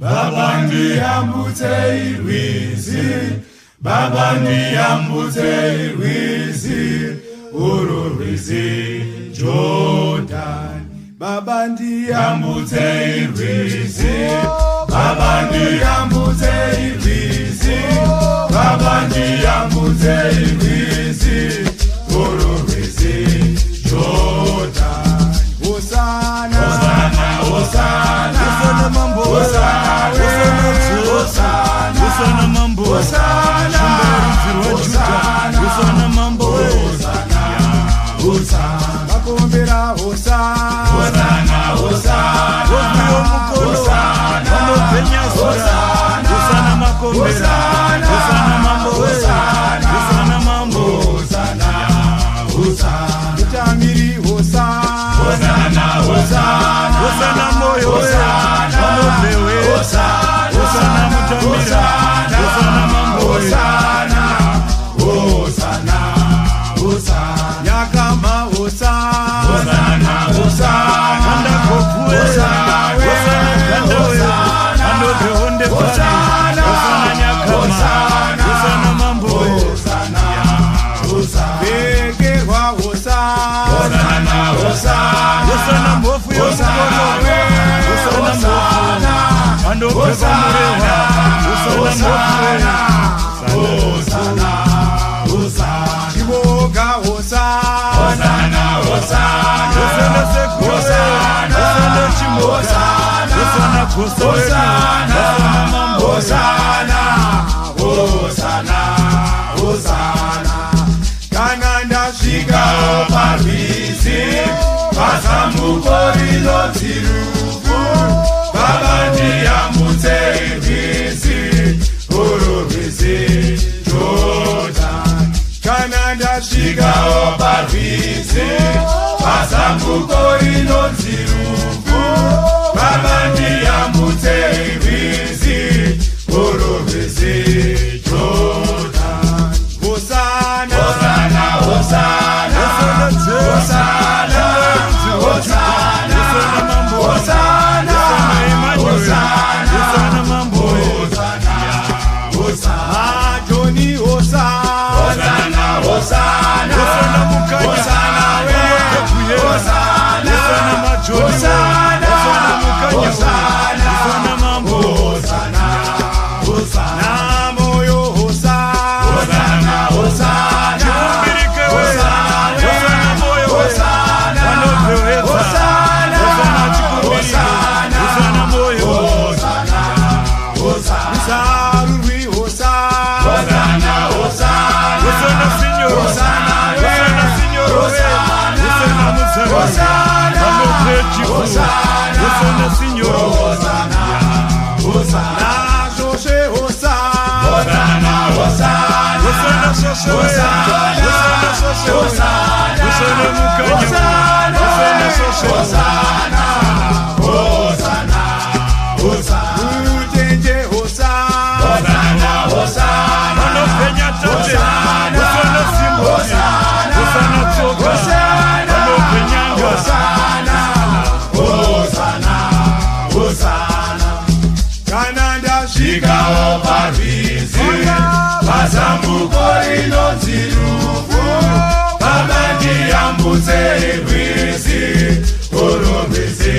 Baba ndiyambutse irwizi, Baba ndiyambutse irwizi, uru rwizi Jordan. Baba ndiyambutse irwizi, Baba ndiyambutse irwizi, Baba ndiyambutse irwizi, uru rwizi Jordan. Hosanna, Hosanna, Hosanna, Hosanna mambo, Hosanna, Hosanna, Hosanna mambo, Hosanna, Hosanna, Hosanna mambo, Hosanna, Hosanna, makombera Hosanna, Hosanna, Hosanna, Hosanna, Hosanna, Hosanna makombera, Hosanna mambo, Hosanna mambo, Hosanna, Hosanna, utamiri Hosanna, Hosanna, Hosanna, Hosanna moyo, Hosanna, Hosanna, Hosanna mutamira, Hosanna mambo, Hosanna, Hosanna, Hosanna, yakama Hosanna, Hosanna, Hosanna, anda kokuwe, Hosanna, Hosanna, ando behonde Hosanna, Hosanna nyakama, Hosanna mambo, Hosanna, Hosanna, begerwa Hosanna, Hosanna, Hosanna, Hosanna mbofu yomukono, Hosanna, ando bebamurewa, Hosanna, Hosanna, Hosanna, shiboga Hosanna, Hosanna, Hosanna, Hosanna sekure, Hosanna chimoga, Hosanna kusore, Hosanna mambo, Hosanna, Hosanna, Hosanna, kananda shika oparvisi, pasambuko rinotirufu, Baba ndiyambutse irwizi, uru rwizi Jordan. Kananda shika oparvisi, pasambuko rinotirufu, Baba ndiyambutse irwizi, uru rwizi Jordan. Hosanna, Hosanna, Hosanna, Hosanna, Hosanna, Hosanna, Hosanna mambo, Hosanna, Johnny Hosanna, Hosanna, Hosanna mukanya, Hosanna, Hosanna, Hosanna, Hosanna mambo, Hosanna, Hosanna, moyo Hosanna, Hosanna, Hosanna, Hosanna moyo, Hosanna, Hosanna, Hosanna moyo, Hosanna, Hosanna, Hosanna, Hosanna, Hosanna Signor, Hosanna, Signor, Hosanna, Hosanna, Hosanna Signor, Hosanna, Hosanna, José Hosanna, Hosanna, Hosanna, Hosanna, Hosanna, Hosanna mukanya, Hosanna, Hosanna, Hosanna, Hosanna, ujenje Hosanna, Hosanna, anopenya tate, Hosanna simbo, Hosanna toka, Hosanna, anopenyanga, Hosanna, Hosanna, Hosanna, kananda shika oparvisi, pasambuko rinotirufu, Baba ndiyambutse irwizi, uru rwizi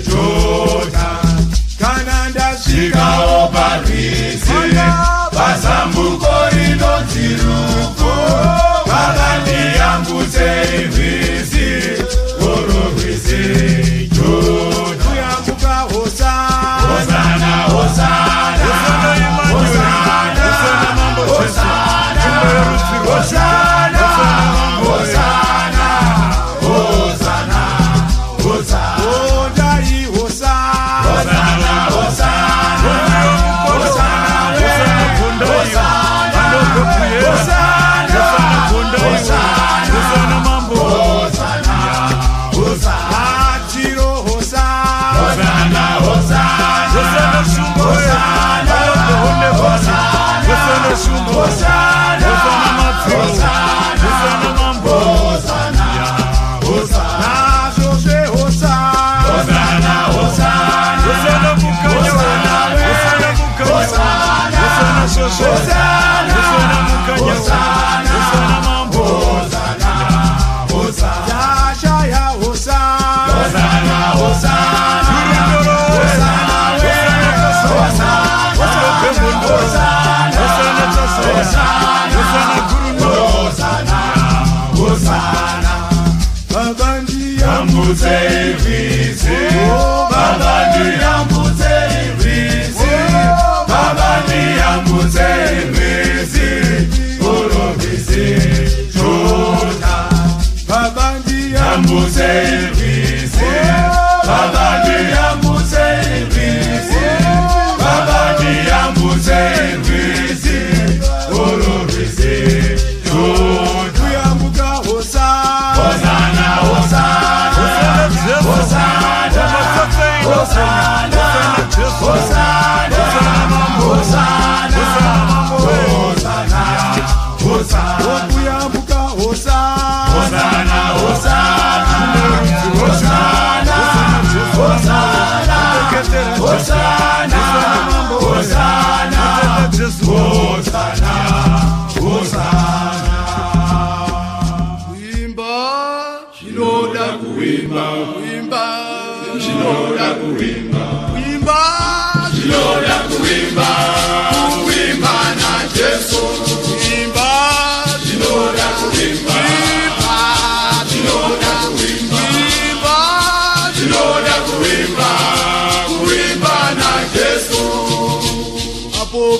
Jordan. Kananda shika oparvisi, pasambuko rinotirufu, Baba ndiyambutse irwizi, uru rwizi Jordan. Kuyambuka Hosanna, Hosanna, Hosanna, Hosanna, Hosanna, Hosanna, Hosanna, Hosanna, Hosanna, Odai Hosanna, Hosanna, Hosanna, Hosanna, Hosanna, Hosanna, Hosanna, Hosanna mambo,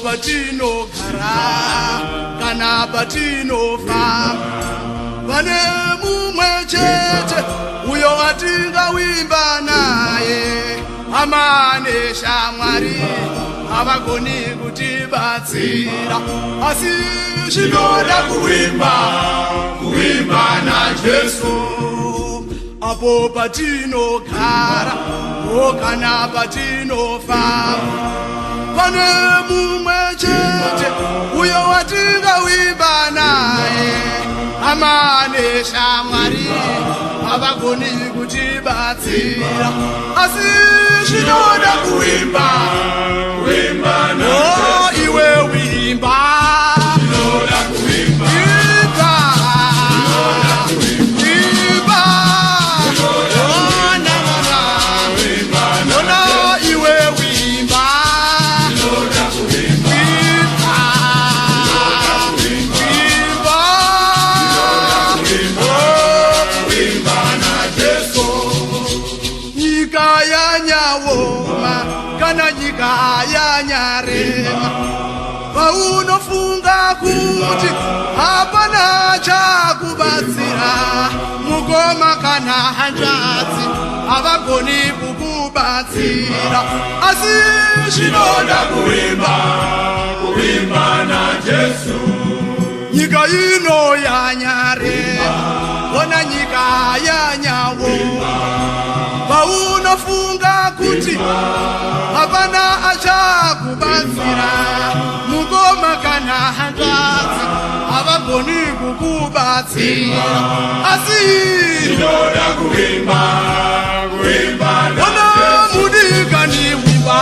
Patino kara kana patino fa vane mumwe chete uyo watinga wimba naye amane shamwari avagoni kutibatsira asi zvinoda kuimba na Jesu apo patino kara kana patino fa pane mumwe chete uyo watinga wimba naye amane shamwari avagoni kutibatsira asi zvinoda kuimba naye iwe wimba zvinoda kuimba yanyarema paunofunga kuti hapana chakubatsira mukoma kana hanzvadzi havagoni kukubatsira asi zvinoda kuimba na Jesu nyika ino yanyarema ona nyika yanyawo paunofunga kuti hapana achakubatsira mukoma kana hanzvadzi havagoni kukubatsira asi zvinoda kuimba ona mudikani wimba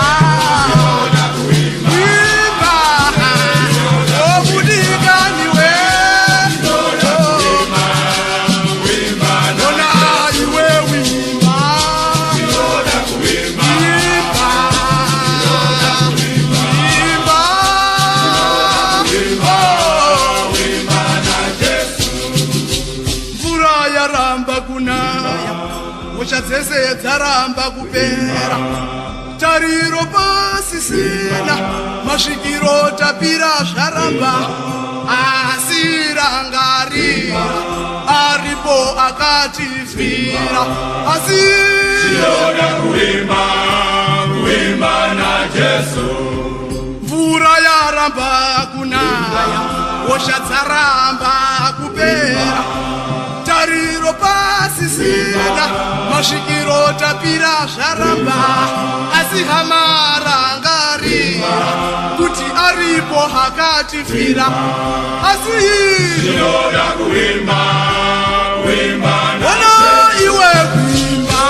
dzese dzaramba kupera tariro pasisina masvikiro tapira zvaramba asi rangarira aripo akatifira asi zvinoda kuimba na Jesu mvura yaramba kunaya hosha dzaramba kupera tariro pasisina masvikiro tapira zvaramba asi hamarangarira kuti aripo hakatifira asi zvinoda kuimba ona iwe kuimba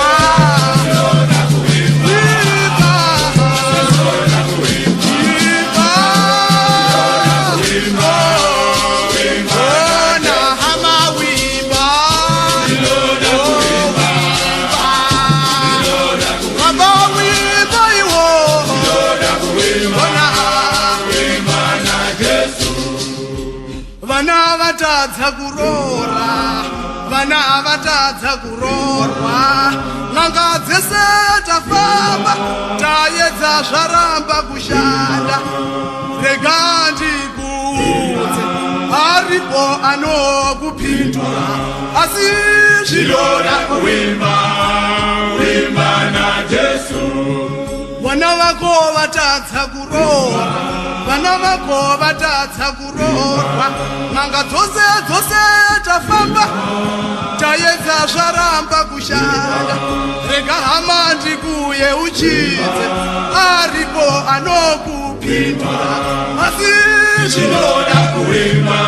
vatadza kurora, vana vatadza kurorwa, n'anga dzese tafamba taedza zvaramba kushanda. Rega ndikuudze, aripo anokupindura, asi zvinoda kuimba naJesu. Vana vako vatadza kurora, vana vako vatadza kurorwa, n'anga dzose tafamba taedza zvaramba kushanda. Rega hama ndikuye uchidze, aripo anokupindura, asi zvinoda kuimba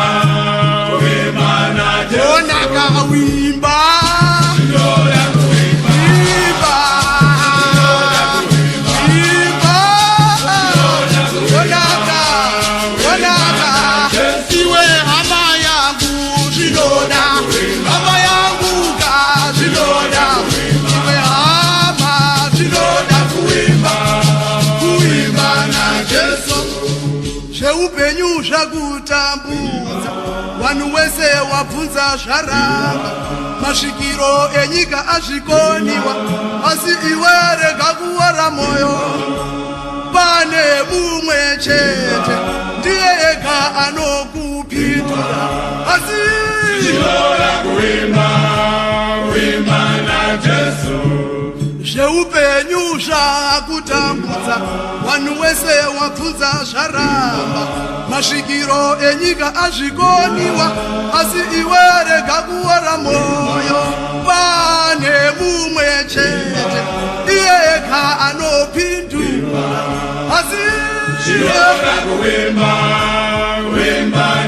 naJesu. Onaka wimba, zveupenyu zvakutambudza, vanhu wese wabvunza zvaramba, masvikiro enyika azvikoniwa, asi iwe rega kuwara moyo. Pane mumwe chete, ndiye ega anokupindura, asi zvinoda kuimba naJesu. Zveupenyu zvakutambudza, vanhu wese wabvunza zvaramba, masvikiro enyika azvikoniwa, asi iwe rega kuwara moyo. Pane mumwe chete, iye ega anopindura, asi zvinoda kuimba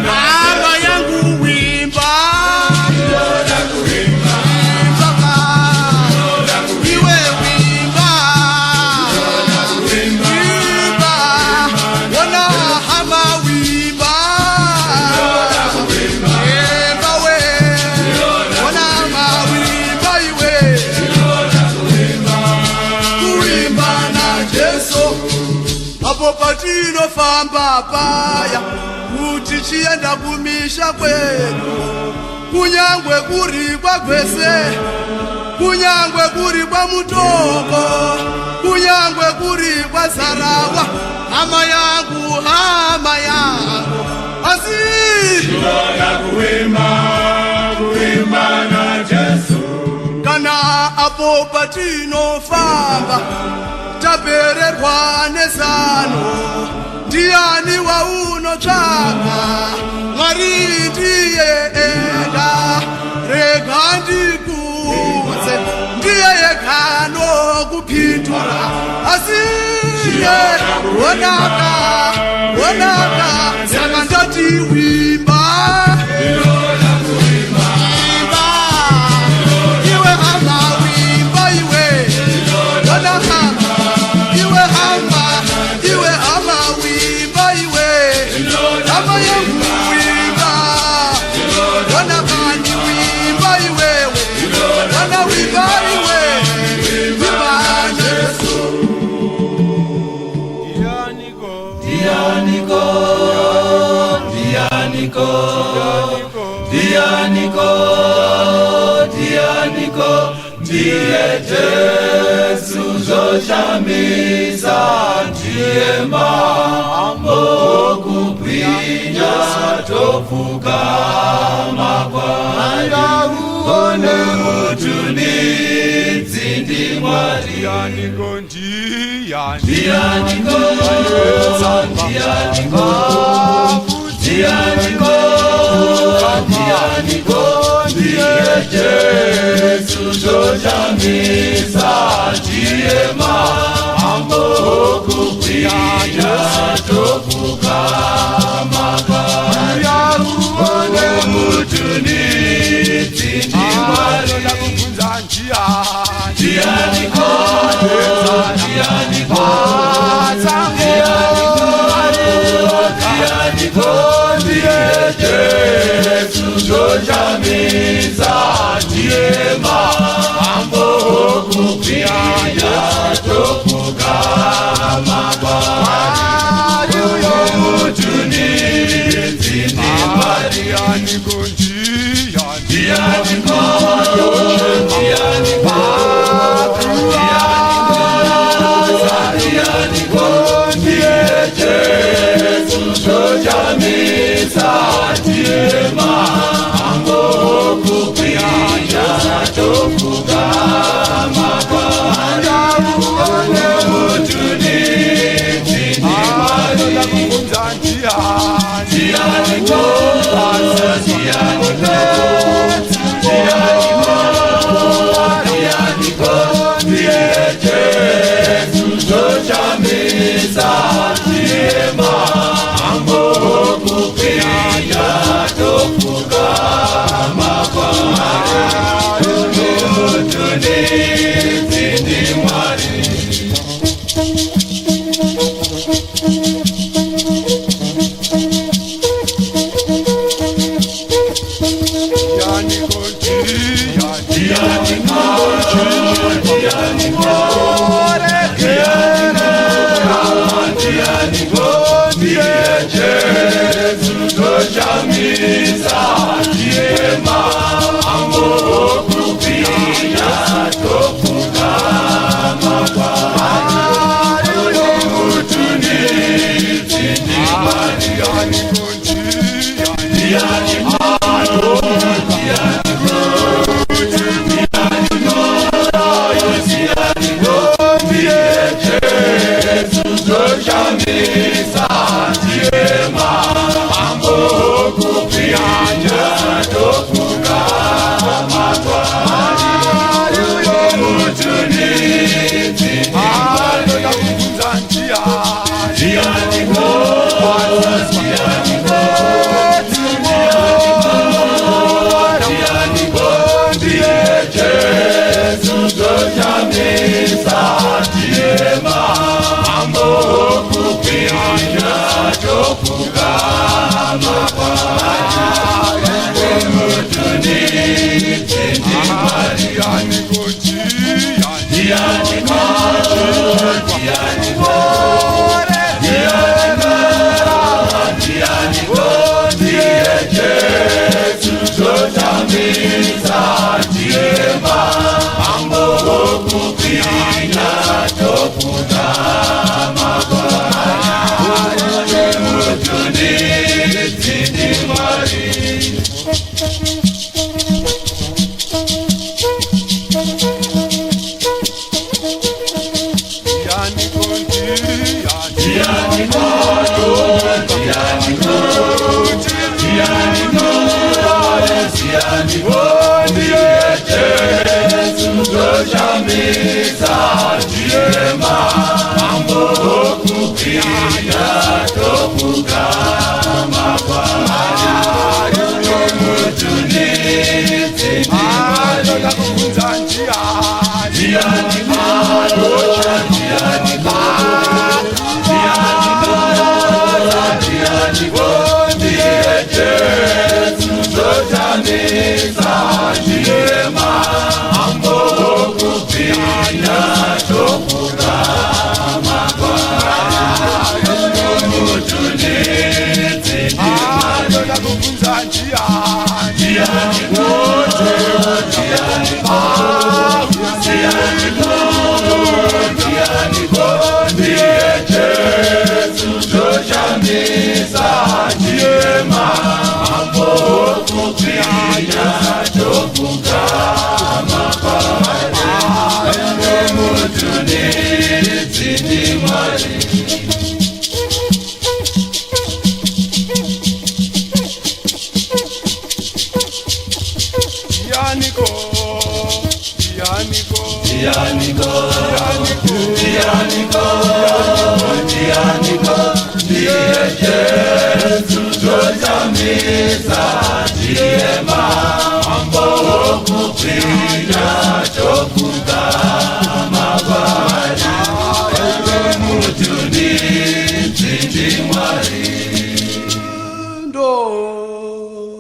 hama yangu wimba. Apo patinofamba paya kuti chienda kumisha kwedu, kunyangwe kuri kwagwese, kunyangwe kuri kwamutoko, kunyangwe kuri kwazarawa, hama yangu asi zvinoda kuimba naJesu. Kana apo patinofamba tapererwa nezano, ndiani waunotsvaka? Mwari ndiye ega, rega ndikuudze, ndiye ega anokupindura, asi onaka, saka ndati wimba. Dianiko, ndiye Jesu zoshamisa, ndiye mambo kupwinya tofukama kwari, one utunidzi ndi Mwari. Dianiko, ndiye Jesu zoshamisa, ndiye mambo kupwinya tofukama kwari, one utunidzi ndi Mwari. Dianiko, ndiye Jesu zoshamisa, ndiye mambo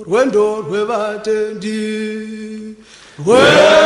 Rwendo rwevatendi Wendo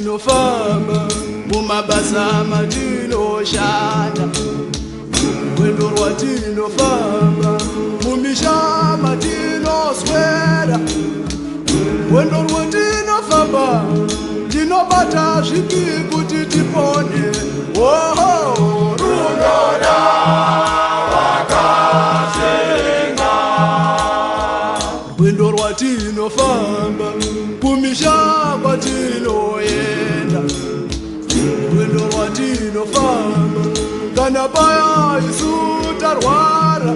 rwatinofamba mumabasa matinoshanda, rwendo rwatinofamba mumisha matinoswera, rwendo rwatinofamba tinobata zvipi kuti tipone. Oho, runoda vakasenga, rwendo rwatinofamba kumisha kwatinoenda, rwendo rwatinofamba kana paya isu tarwara,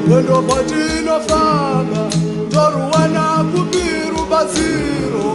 rwendo rwatinofamba toruwana kupi rubatsiro.